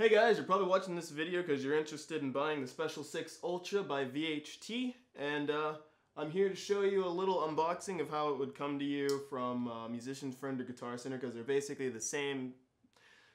Hey guys, you're probably watching this video because you're interested in buying the Special 6 Ultra by VHT, and I'm here to show you a little unboxing of how it would come to you from Musician's Friend or Guitar Center, because they're basically the same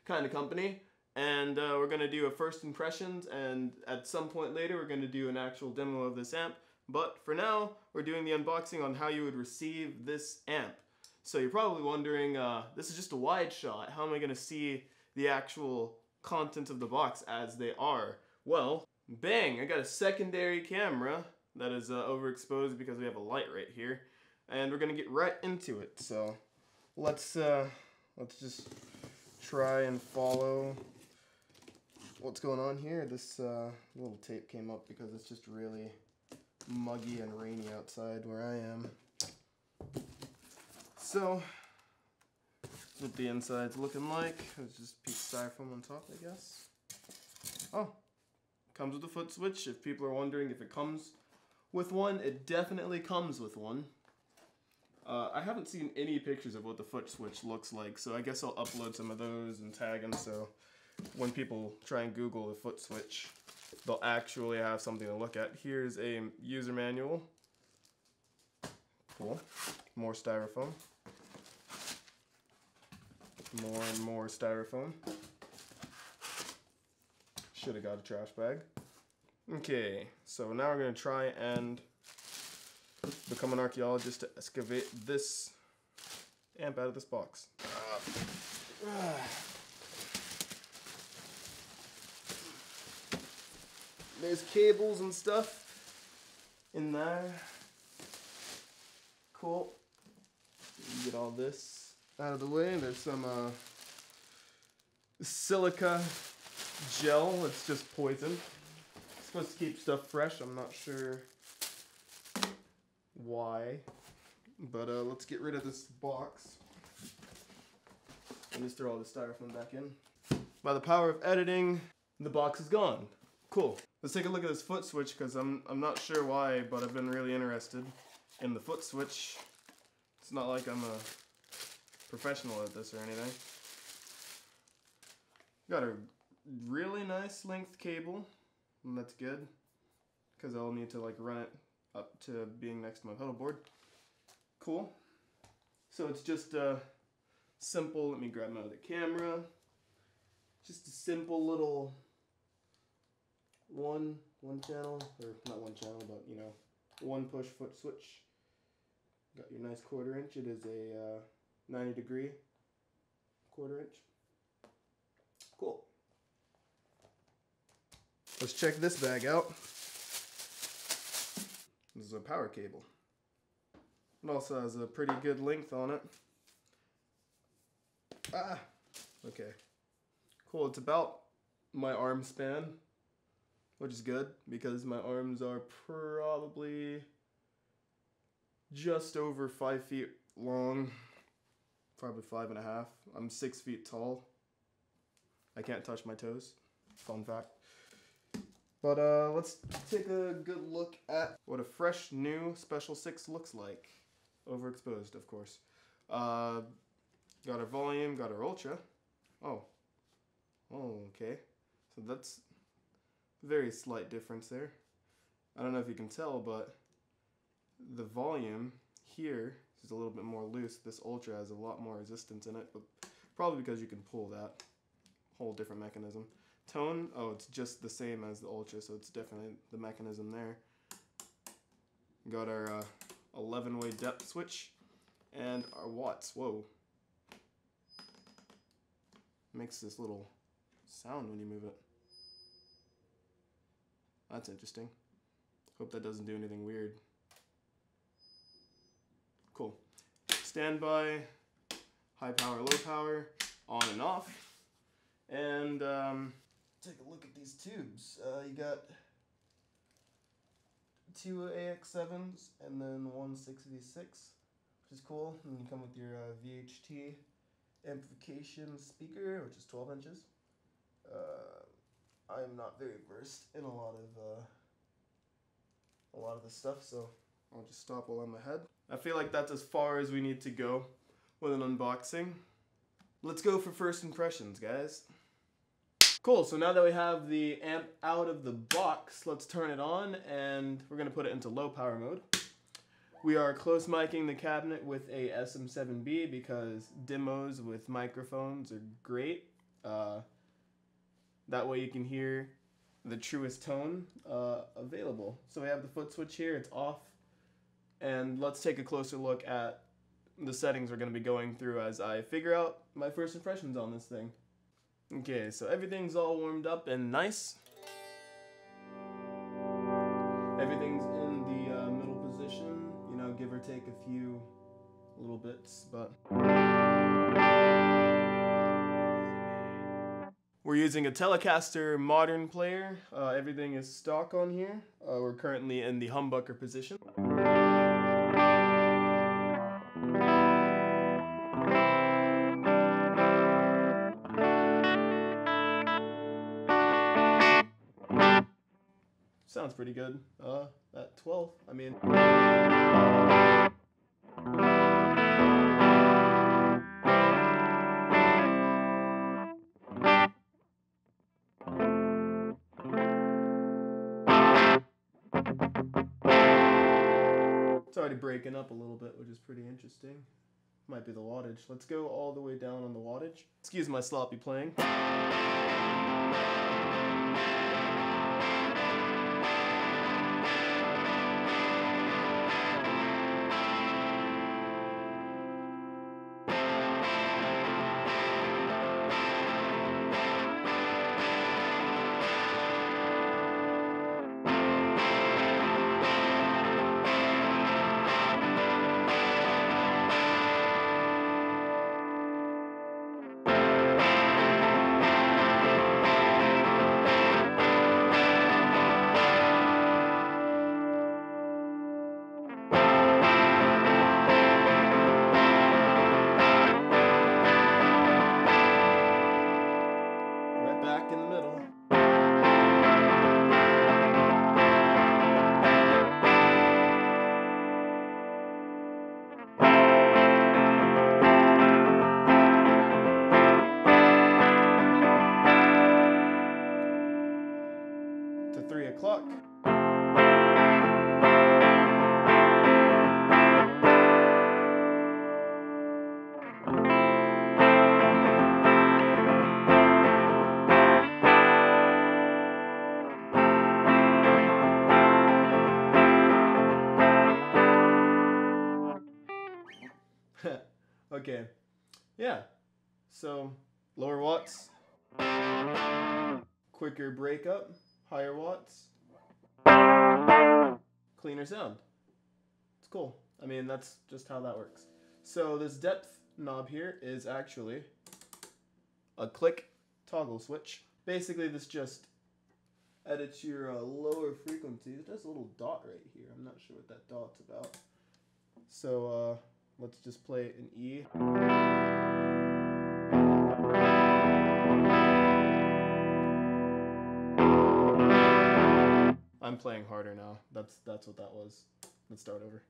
kind of company. And we're going to do a first impressions, and at some point later we're going to do an actual demo of this amp. But for now, we're doing the unboxing on how you would receive this amp. So you're probably wondering, this is just a wide shot, how am I going to see the actual content of the box as they are? Well, bang, I got a secondary camera that is overexposed because we have a light right here, and we're gonna get right into it. So let's just try and follow what's going on here. This little tape came up because it's just really muggy and rainy outside where I am. So that's what the inside's looking like. It's just a piece of styrofoam on top, I guess. Oh, comes with a foot switch. If people are wondering if it comes with one, it definitely comes with one. I haven't seen any pictures of what the foot switch looks like, so I guess I'll upload some of those and tag them so when people try and Google the foot switch, they'll actually have something to look at. Here's a user manual. Cool. More styrofoam. More and more styrofoam. Should have got a trash bag. Okay, so now we're going to try and become an archaeologist to excavate this amp out of this box. There's cables and stuff in there. Cool. Get all this out of the way. There's some silica gel. It's just poison. It's supposed to keep stuff fresh. I'm not sure why, but let's get rid of this box and just throw all the styrofoam back in. By the power of editing, the box is gone. Cool. Let's take a look at this foot switch, because I'm not sure why, but I've been really interested in the foot switch. It's not like I'm a professional at this or anything. Got a really nice length cable, and that's good, because I'll need to like run it up to being next to my pedal board. Cool. So it's just a simple, let me grab them out of the camera, just a simple little one channel, or not one channel, but you know, one push foot switch. Got your nice 1/4 inch. It is a 90-degree 1/4 inch. Cool. Let's check this bag out. This is a power cable. It also has a pretty good length on it. Ah, okay. Cool, it's about my arm span, which is good because my arms are probably just over 5 feet long, probably 5.5. I'm 6 feet tall. I can't touch my toes. Fun fact. But let's take a good look at what a fresh new Special 6 looks like. Overexposed, of course. Got our volume, got our ultra. Oh, okay. So that's a very slight difference there. I don't know if you can tell, but the volume here is a little bit more loose. This ultra has a lot more resistance in it, but probably because you can pull that. Whole different mechanism. Tone, oh, it's just the same as the ultra, so it's definitely the mechanism there. Got our 11-way depth switch and our watts. Whoa. Makes this little sound when you move it. That's interesting. Hope that doesn't do anything weird. Cool. Standby, high power, low power, on and off. And take a look at these tubes. You got 2 AX7s and then 1 6V6, which is cool. And you come with your VHT amplification speaker, which is 12 inches. I'm not very versed in a lot of this stuff, so I'll just stop while I'm ahead. I feel like that's as far as we need to go with an unboxing. Let's go for first impressions, guys. Cool, so now that we have the amp out of the box, let's turn it on and we're gonna put it into low power mode. We are close micing the cabinet with a SM7B because demos with microphones are great. That way you can hear the truest tone available. So we have the foot switch here, it's off. And let's take a closer look at the settings we're gonna be going through as I figure out my first impressions on this thing. Okay, so everything's all warmed up and nice. Everything's in the middle position, you know, give or take a few little bits, but we're using a Telecaster Modern player. Everything is stock on here. We're currently in the humbucker position. Sounds pretty good. At 12, I mean. It's already breaking up a little bit, which is pretty interesting. Might be the wattage. Let's go all the way down on the wattage. Excuse my sloppy playing. Back in the middle. To 3 o'clock. Okay, yeah, so lower watts, quicker breakup, higher watts, cleaner sound. It's cool. I mean, that's just how that works. So this depth knob here is actually a click toggle switch. Basically, this just edits your lower frequencies. There's a little dot right here. I'm not sure what that dot's about. So, let's just play it in E. I'm playing harder now. That's what that was. Let's start over.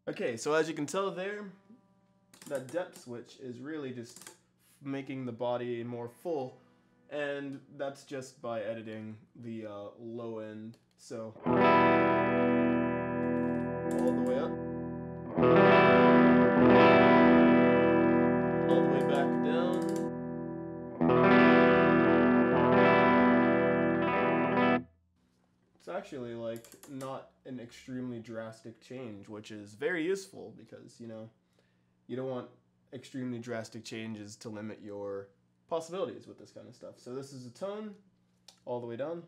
Okay, so as you can tell there, that depth switch is really just making the body more full, and that's just by editing the low end. So all the way up, all the way back down. It's actually like not an extremely drastic change, which is very useful because, you know, you don't want extremely drastic changes to limit your possibilities with this kind of stuff. So this is a tone all the way down.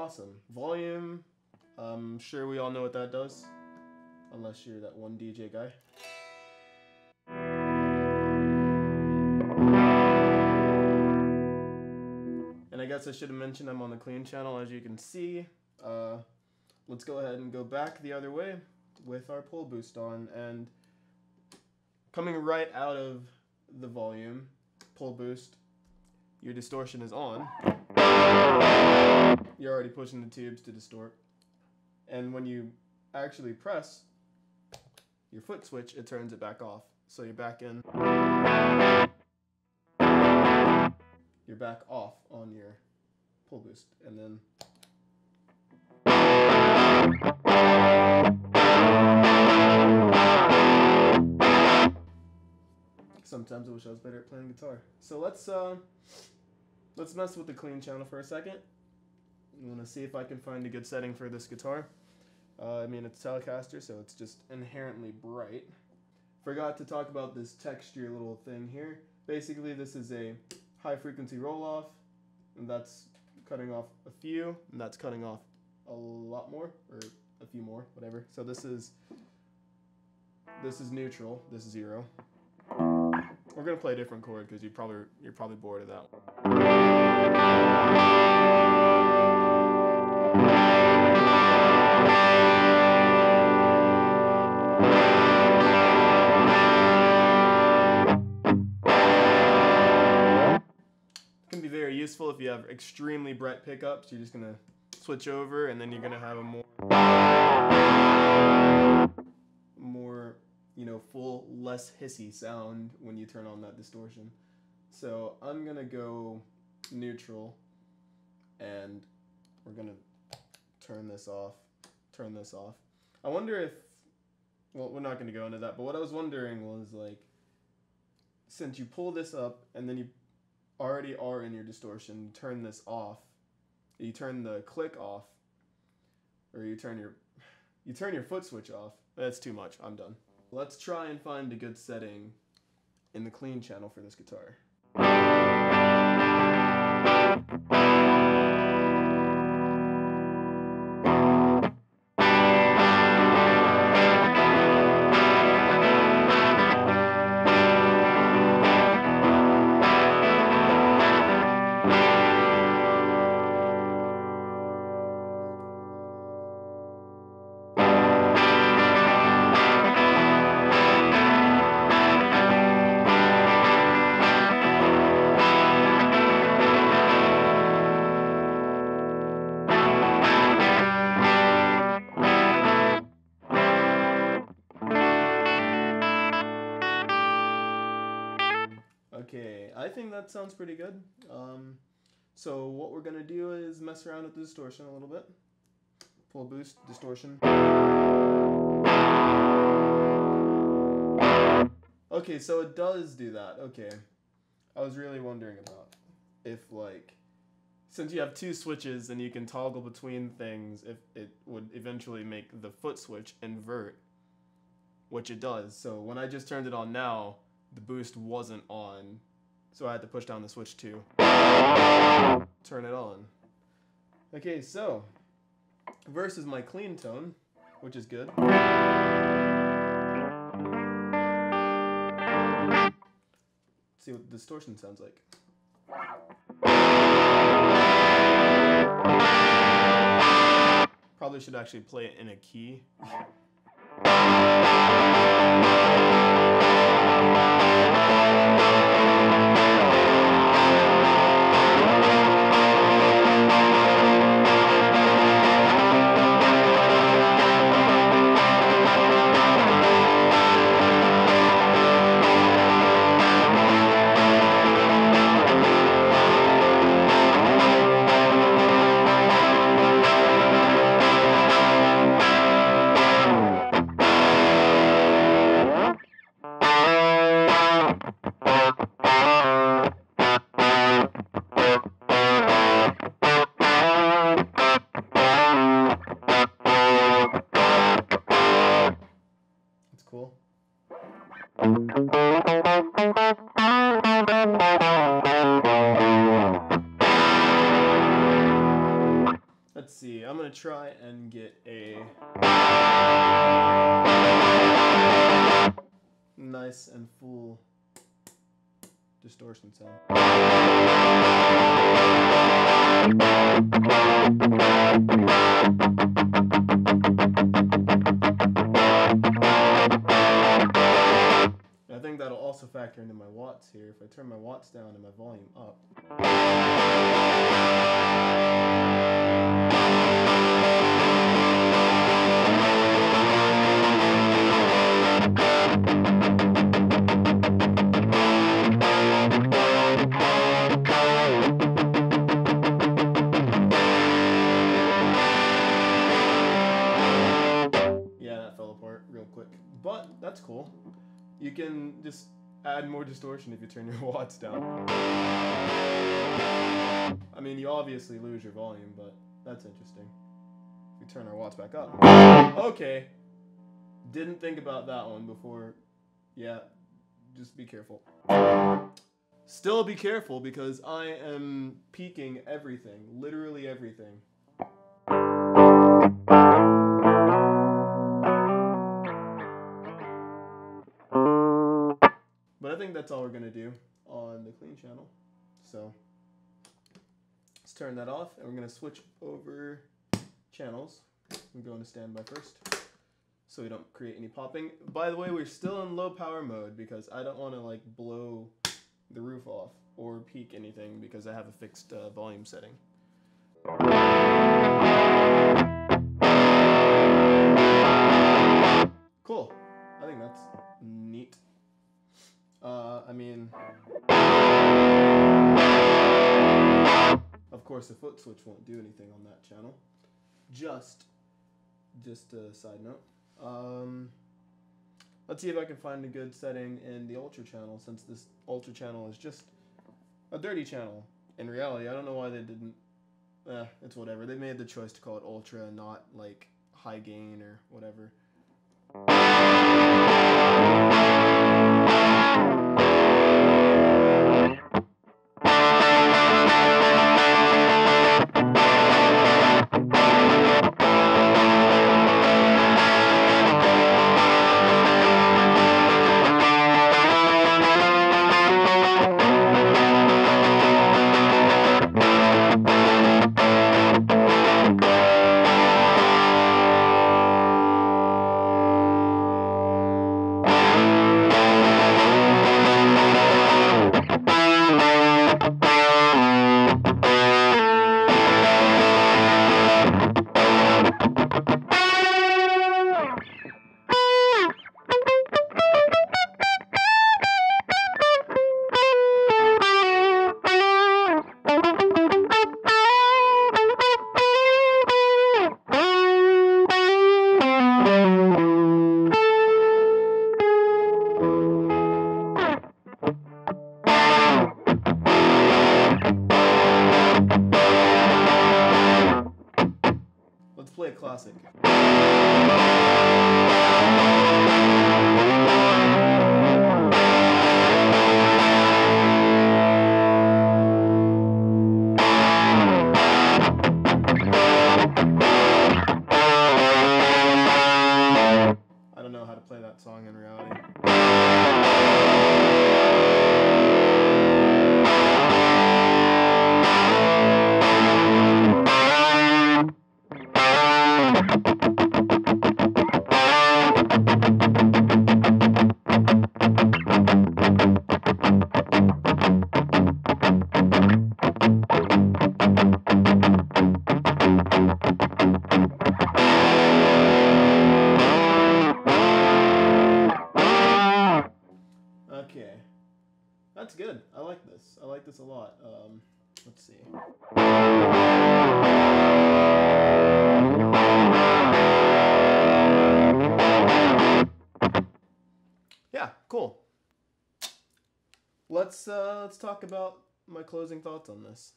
awesome. Volume, I'm sure we all know what that does, unless you're that one DJ guy. And I guess I should have mentioned I'm on the clean channel, as you can see. Let's go ahead and go back the other way with our pull boost on, and coming right out of the volume pull boost, your distortion is on. You're already pushing the tubes to distort, and when you actually press your foot switch, it turns it back off. So you're back in, you're back off on your pull boost, and then sometimes I wish I was better at playing guitar. So let's mess with the clean channel for a second. I'm gonna see if I can find a good setting for this guitar. I mean, it's a Telecaster, so it's just inherently bright. Forgot to talk about this texture little thing here. Basically, this is a high frequency roll off, and that's cutting off a few, and that's cutting off a lot more, or a few more, whatever. So this is neutral, this is 0. We're gonna play a different chord because you're probably bored of that one. It can be very useful if you have extremely bright pickups. You're just gonna switch over, and then you're gonna have a more full, less hissy sound when you turn on that distortion. So I'm gonna go neutral, and we're gonna turn this off. I wonder if, well, we're not gonna go into that, but what I was wondering was, like, since you pull this up and then you already are in your distortion, you turn this off, you turn the click off, or you turn your foot switch off. That's too much. I'm done. Let's try and find a good setting in the clean channel for this guitar. Okay, I think that sounds pretty good. So what we're gonna do is mess around with the distortion a little bit. Pull boost, distortion. Okay, so it does do that. Okay, I was really wondering about if, like, since you have two switches and you can toggle between things, if it would eventually make the foot switch invert, which it does. So when I just turned it on now, the boost wasn't on, so I had to push down the switch to turn it on. Okay, so versus my clean tone, which is good. Let's see what the distortion sounds like. Probably should actually play it in a key. I'm gonna try and get a nice and full distortion sound. I think that'll also factor into my watts here. If I turn my watts down and my volume up. Yeah, that fell apart real quick. But that's cool. You can just add more distortion if you turn your watts down. I mean, you obviously lose your volume, but that's interesting. If we turn our watts back up. Okay. Didn't think about that one before. Yeah, just be careful. Still be careful because I am peaking everything, literally everything. But I think that's all we're going to do on the clean channel. So let's turn that off and we're going to switch over channels. We go into standby first so we don't create any popping. By the way, we're still in low power mode because I don't want to like blow the roof off or peak anything because I have a fixed volume setting. Cool. I think that's neat. I mean, of course the foot switch won't do anything on that channel. Just a side note. Let's see if I can find a good setting in the Ultra channel, since this Ultra channel is just a dirty channel. In reality, I don't know why they didn't. It's whatever. They made the choice to call it Ultra and not like high gain or whatever. Let's play a classic. I don't know how to play that song in reality. Okay, that's good. I like this. I like this a lot. Let's see. Yeah, cool. Let's talk about my closing thoughts on this.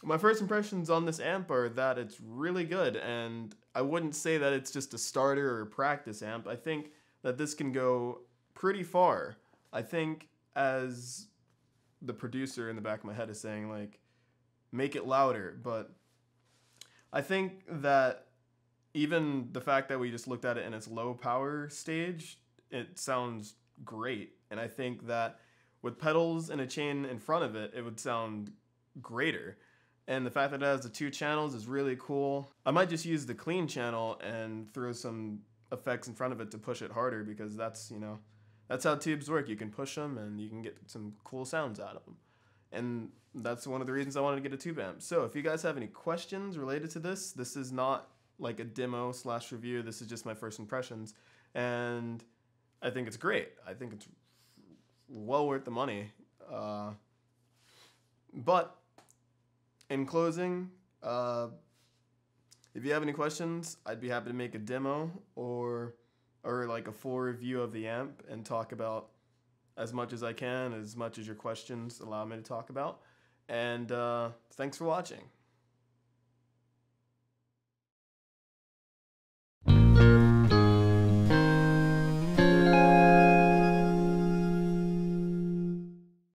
My first impressions on this amp are that it's really good, and I wouldn't say that it's just a starter or practice amp. I think that this can go pretty far. I think, as the producer in the back of my head is saying, like, make it louder, but I think that even the fact that we just looked at it in its low power stage, it sounds great. And I think that with pedals and a chain in front of it, it would sound greater. And the fact that it has the 2 channels is really cool. I might just use the clean channel and throw some effects in front of it to push it harder, because that's, you know, that's how tubes work. You can push them and you can get some cool sounds out of them. And that's one of the reasons I wanted to get a tube amp. So if you guys have any questions related to this, this is not like a demo / review. This is just my first impressions. And I think it's great. I think it's well worth the money. But in closing, if you have any questions, I'd be happy to make a demo or like a full review of the amp and talk about as much as I can, as much as your questions allow me to talk about. And thanks for watching.